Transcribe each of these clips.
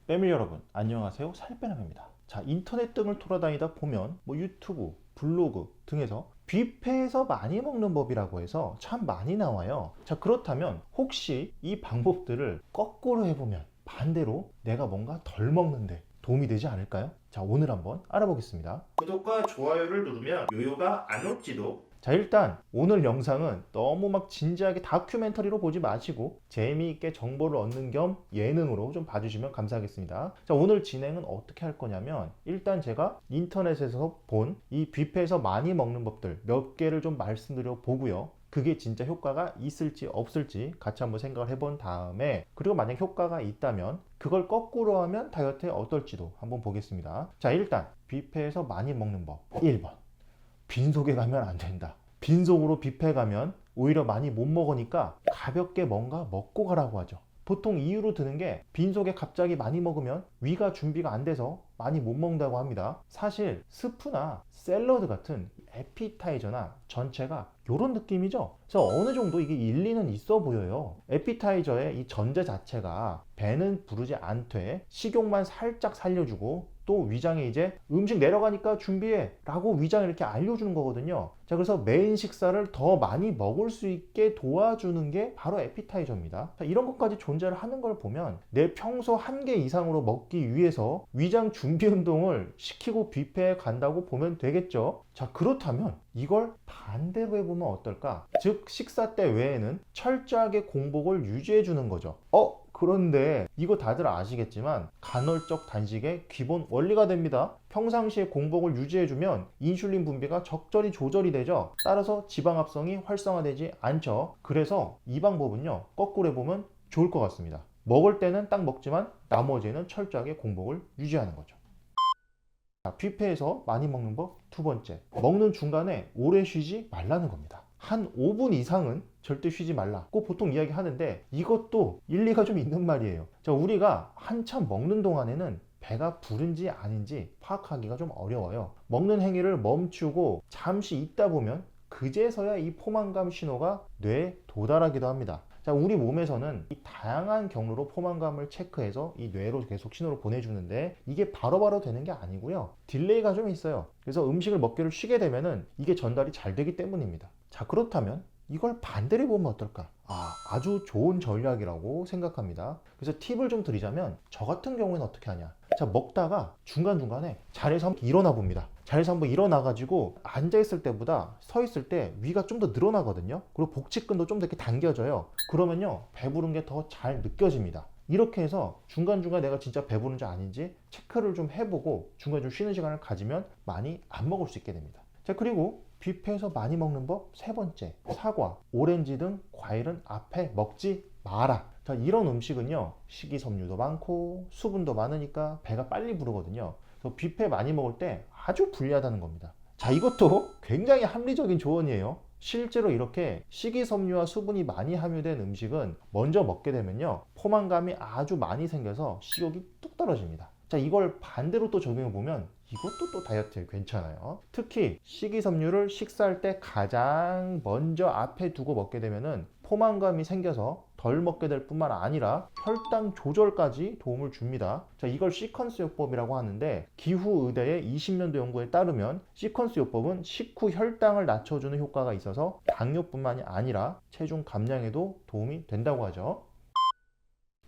패밀리 여러분, 안녕하세요. 살빼남입니다. 자, 인터넷 등을 돌아다니다 보면 유튜브, 블로그 등에서 뷔페에서 많이 먹는 법이라고 해서 참 많이 나와요. 자, 그렇다면 혹시 이 방법들을 거꾸로 해보면 반대로 내가 뭔가 덜 먹는데 도움이 되지 않을까요? 자, 오늘 한번 알아보겠습니다. 구독과 좋아요를 누르면 요요가 안 올지도. 자, 일단 오늘 영상은 너무 막 진지하게 다큐멘터리로 보지 마시고 재미있게 정보를 얻는 겸 예능으로 좀 봐주시면 감사하겠습니다. 자, 오늘 진행은 어떻게 할 거냐면 일단 제가 인터넷에서 본 이 뷔페에서 많이 먹는 법들 몇 개를 좀 말씀드려 보고요. 그게 진짜 효과가 있을지 없을지 같이 한번 생각을 해본 다음에, 그리고 만약 효과가 있다면 그걸 거꾸로 하면 다이어트에 어떨지도 한번 보겠습니다. 자, 일단 뷔페에서 많이 먹는 법 1번, 빈속에 가면 안 된다. 빈속으로 뷔페 가면 오히려 많이 못 먹으니까 가볍게 뭔가 먹고 가라고 하죠. 보통 이유로 드는 게 빈속에 갑자기 많이 먹으면 위가 준비가 안 돼서 많이 못 먹는다고 합니다. 사실 스프나 샐러드 같은 에피타이저나 전체가 이런 느낌이죠. 그래서 어느 정도 이게 일리는 있어 보여요. 에피타이저의 이 전제 자체가 배는 부르지 않되 식욕만 살짝 살려주고 또 위장에 이제 음식 내려가니까 준비해 라고 위장에 이렇게 알려주는 거거든요. 자, 그래서 메인 식사를 더 많이 먹을 수 있게 도와주는 게 바로 에피타이저입니다. 자, 이런 것까지 존재를 하는 걸 보면 내 평소 한 개 이상으로 먹기 위해서 위장 준비 운동을 시키고 뷔페에 간다고 보면 되겠죠. 자, 그렇다면 이걸 반대로 해보면 어떨까? 즉 식사 때 외에는 철저하게 공복을 유지해 주는 거죠. 그런데 이거 다들 아시겠지만 간헐적 단식의 기본 원리가 됩니다. 평상시에 공복을 유지해주면 인슐린 분비가 적절히 조절이 되죠. 따라서 지방 합성이 활성화되지 않죠. 그래서 이 방법은요, 거꾸로 해보면 좋을 것 같습니다. 먹을 때는 딱 먹지만 나머지는 철저하게 공복을 유지하는 거죠. 자, 뷔페에서 많이 먹는 법 두 번째, 먹는 중간에 오래 쉬지 말라는 겁니다. 한 5분 이상은 절대 쉬지 말라고 보통 이야기 하는데 이것도 일리가 좀 있는 말이에요. 자, 우리가 한참 먹는 동안에는 배가 부른지 아닌지 파악하기가 좀 어려워요. 먹는 행위를 멈추고 잠시 있다 보면 그제서야 이 포만감 신호가 뇌에 도달하기도 합니다. 자, 우리 몸에서는 이 다양한 경로로 포만감을 체크해서 이 뇌로 계속 신호를 보내주는데 이게 바로바로 되는 게 아니고요. 딜레이가 좀 있어요. 그래서 음식을 먹기를 쉬게 되면은 이게 전달이 잘 되기 때문입니다. 자, 그렇다면 이걸 반대로 해보면 어떨까? 아주 좋은 전략이라고 생각합니다. 그래서 팁을 좀 드리자면 저 같은 경우에는 어떻게 하냐? 자, 먹다가 중간중간에 자리에서 한번 일어나 봅니다. 자리에서 한번 일어나 가지고 앉아있을 때보다 서 있을 때 위가 좀 더 늘어나거든요. 그리고 복직근도 좀 더 이렇게 당겨져요. 그러면요, 배부른 게 더 잘 느껴집니다. 이렇게 해서 중간중간 내가 진짜 배부른지 아닌지 체크를 좀 해보고 중간에 좀 쉬는 시간을 가지면 많이 안 먹을 수 있게 됩니다. 자, 그리고 뷔페에서 많이 먹는 법 세 번째, 사과, 오렌지 등 과일은 앞에 먹지 마라. 자, 이런 음식은요, 식이섬유도 많고 수분도 많으니까 배가 빨리 부르거든요. 그래서 뷔페 많이 먹을 때 아주 불리하다는 겁니다. 자, 이것도 굉장히 합리적인 조언이에요. 실제로 이렇게 식이섬유와 수분이 많이 함유된 음식은 먼저 먹게 되면요, 포만감이 아주 많이 생겨서 식욕이 뚝 떨어집니다. 자, 이걸 반대로 또 적용해 보면 이것도 또 다이어트에 괜찮아요. 특히 식이섬유를 식사할 때 가장 먼저 앞에 두고 먹게 되면은 포만감이 생겨서 덜 먹게 될 뿐만 아니라 혈당 조절까지 도움을 줍니다. 자, 이걸 시퀀스 요법이라고 하는데 기후의대의 20년도 연구에 따르면 시퀀스 요법은 식후 혈당을 낮춰주는 효과가 있어서 당뇨뿐만이 아니라 체중 감량에도 도움이 된다고 하죠.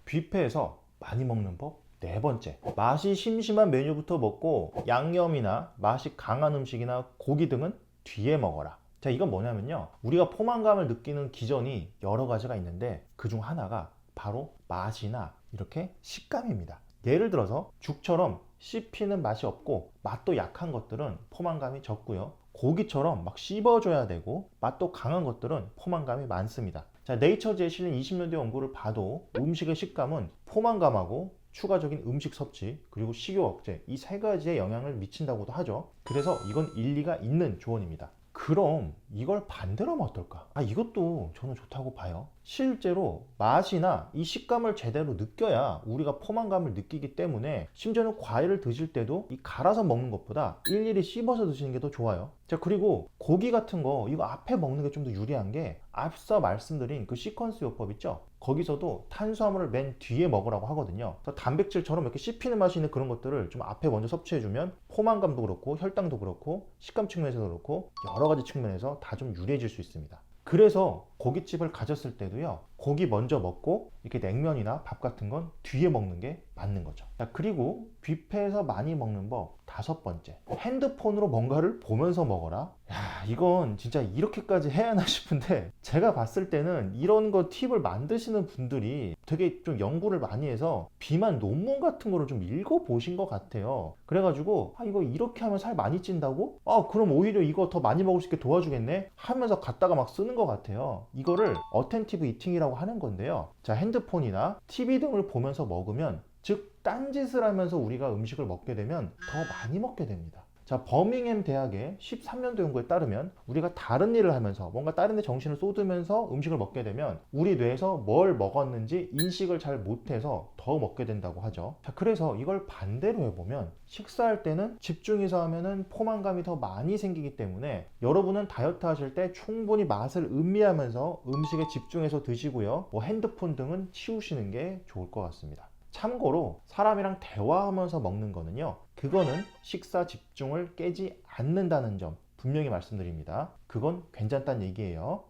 뷔페에서 많이 먹는 법 네 번째, 맛이 심심한 메뉴부터 먹고 양념이나 맛이 강한 음식이나 고기 등은 뒤에 먹어라. 자, 이건 뭐냐면요, 우리가 포만감을 느끼는 기전이 여러 가지가 있는데 그중 하나가 바로 맛이나 이렇게 식감입니다. 예를 들어서 죽처럼 씹히는 맛이 없고 맛도 약한 것들은 포만감이 적고요, 고기처럼 막 씹어줘야 되고 맛도 강한 것들은 포만감이 많습니다. 자, 네이처지에 실린 20년대 연구를 봐도 음식의 식감은 포만감하고 추가적인 음식 섭취 그리고 식욕 억제, 이 세 가지에 영향을 미친다고도 하죠. 그래서 이건 일리가 있는 조언입니다. 그럼 이걸 반대로 하면 어떨까? 이것도 저는 좋다고 봐요. 실제로 맛이나 이 식감을 제대로 느껴야 우리가 포만감을 느끼기 때문에 심지어는 과일을 드실 때도 이 갈아서 먹는 것보다 일일이 씹어서 드시는 게 더 좋아요. 자, 그리고 고기 같은 거 이거 앞에 먹는 게 좀 더 유리한 게 앞서 말씀드린 그 시퀀스 요법 있죠? 거기서도 탄수화물을 맨 뒤에 먹으라고 하거든요. 그래서 단백질처럼 이렇게 씹히는 맛이 있는 그런 것들을 좀 앞에 먼저 섭취해주면 포만감도 그렇고 혈당도 그렇고 식감 측면에서도 그렇고 여러 가지 측면에서 다 좀 유리해질 수 있습니다. 그래서 고깃집을 가졌을 때도요, 고기 먼저 먹고 이렇게 냉면이나 밥 같은 건 뒤에 먹는 게 맞는 거죠. 자, 그리고 뷔페에서 많이 먹는 법 5번째, 핸드폰으로 뭔가를 보면서 먹어라. 야, 이건 진짜 이렇게까지 해야 하나 싶은데, 제가 봤을 때는 이런 거 팁을 만드시는 분들이 되게 좀 연구를 많이 해서 비만 논문 같은 거를 좀 읽어보신 것 같아요. 그래가지고 이거 이렇게 하면 살 많이 찐다고? 그럼 오히려 이거 더 많이 먹을 수 있게 도와주겠네 하면서 갖다가 막 쓰는 것 같아요. 이거를 어텐티브 이팅이라고 하는 건데요, 자, 핸드폰이나 TV 등을 보면서 먹으면, 즉 딴짓을 하면서 우리가 음식을 먹게 되면 더 많이 먹게 됩니다. 자, 버밍햄 대학의 13년도 연구에 따르면 우리가 다른 일을 하면서 뭔가 다른 데 정신을 쏟으면서 음식을 먹게 되면 우리 뇌에서 뭘 먹었는지 인식을 잘 못해서 더 먹게 된다고 하죠. 자, 그래서 이걸 반대로 해보면 식사할 때는 집중해서 하면은 포만감이 더 많이 생기기 때문에 여러분은 다이어트 하실 때 충분히 맛을 음미하면서 음식에 집중해서 드시고요, 뭐 핸드폰 등은 치우시는 게 좋을 것 같습니다. 참고로 사람이랑 대화하면서 먹는 거는요, 그거는 식사 집중을 깨지 않는다는 점 분명히 말씀드립니다. 그건 괜찮다는 얘기예요.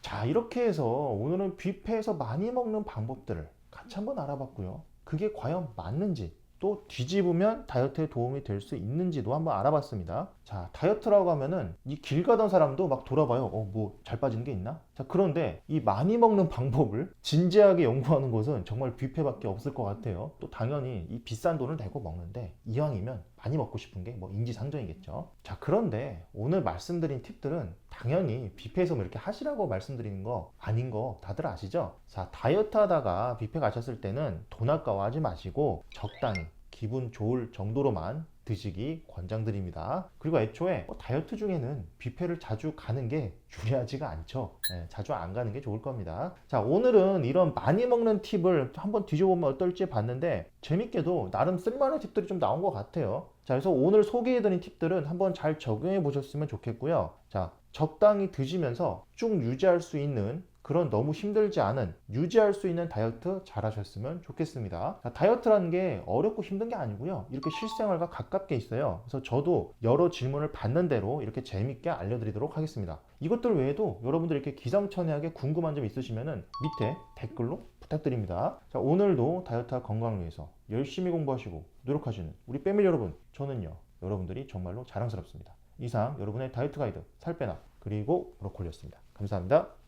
자, 이렇게 해서 오늘은 뷔페에서 많이 먹는 방법들을 같이 한번 알아봤고요, 그게 과연 맞는지, 또 뒤집으면 다이어트에 도움이 될 수 있는지도 한번 알아봤습니다. 자, 다이어트라고 하면은 이 길 가던 사람도 막 돌아봐요. 뭐 잘 빠지는 게 있나? 자, 그런데 이 많이 먹는 방법을 진지하게 연구하는 곳은 정말 뷔페밖에 없을 것 같아요. 또 당연히 이 비싼 돈을 내고 먹는데 이왕이면 많이 먹고 싶은 게 뭐 인지상정이겠죠. 자, 그런데 오늘 말씀드린 팁들은 당연히 뷔페에서 뭐 이렇게 하시라고 말씀드리는 거 아닌 거 다들 아시죠? 자, 다이어트 하다가 뷔페 가셨을 때는 돈 아까워하지 마시고 적당히 기분 좋을 정도로만 드시기 권장드립니다. 그리고 애초에 다이어트 중에는 뷔페를 자주 가는 게 유리하지가 않죠. 네, 자주 안 가는 게 좋을 겁니다. 자, 오늘은 이런 많이 먹는 팁을 한번 뒤져보면 어떨지 봤는데 재밌게도 나름 쓸만한 팁들이 좀 나온 것 같아요. 자, 그래서 오늘 소개해드린 팁들은 한번 잘 적용해 보셨으면 좋겠고요. 자, 적당히 드시면서 쭉 유지할 수 있는 그런 너무 힘들지 않은 유지할 수 있는 다이어트 잘 하셨으면 좋겠습니다. 자, 다이어트라는 게 어렵고 힘든 게 아니고요, 이렇게 실생활과 가깝게 있어요. 그래서 저도 여러 질문을 받는 대로 이렇게 재밌게 알려드리도록 하겠습니다. 이것들 외에도 여러분들 이렇게 기상천외하게 궁금한 점 있으시면 밑에 댓글로 부탁드립니다. 자, 오늘도 다이어트와 건강을 위해서 열심히 공부하시고 노력하시는 우리 패밀리 여러분, 저는요 여러분들이 정말로 자랑스럽습니다. 이상 여러분의 다이어트 가이드 살빼나 그리고 브로콜리였습니다. 감사합니다.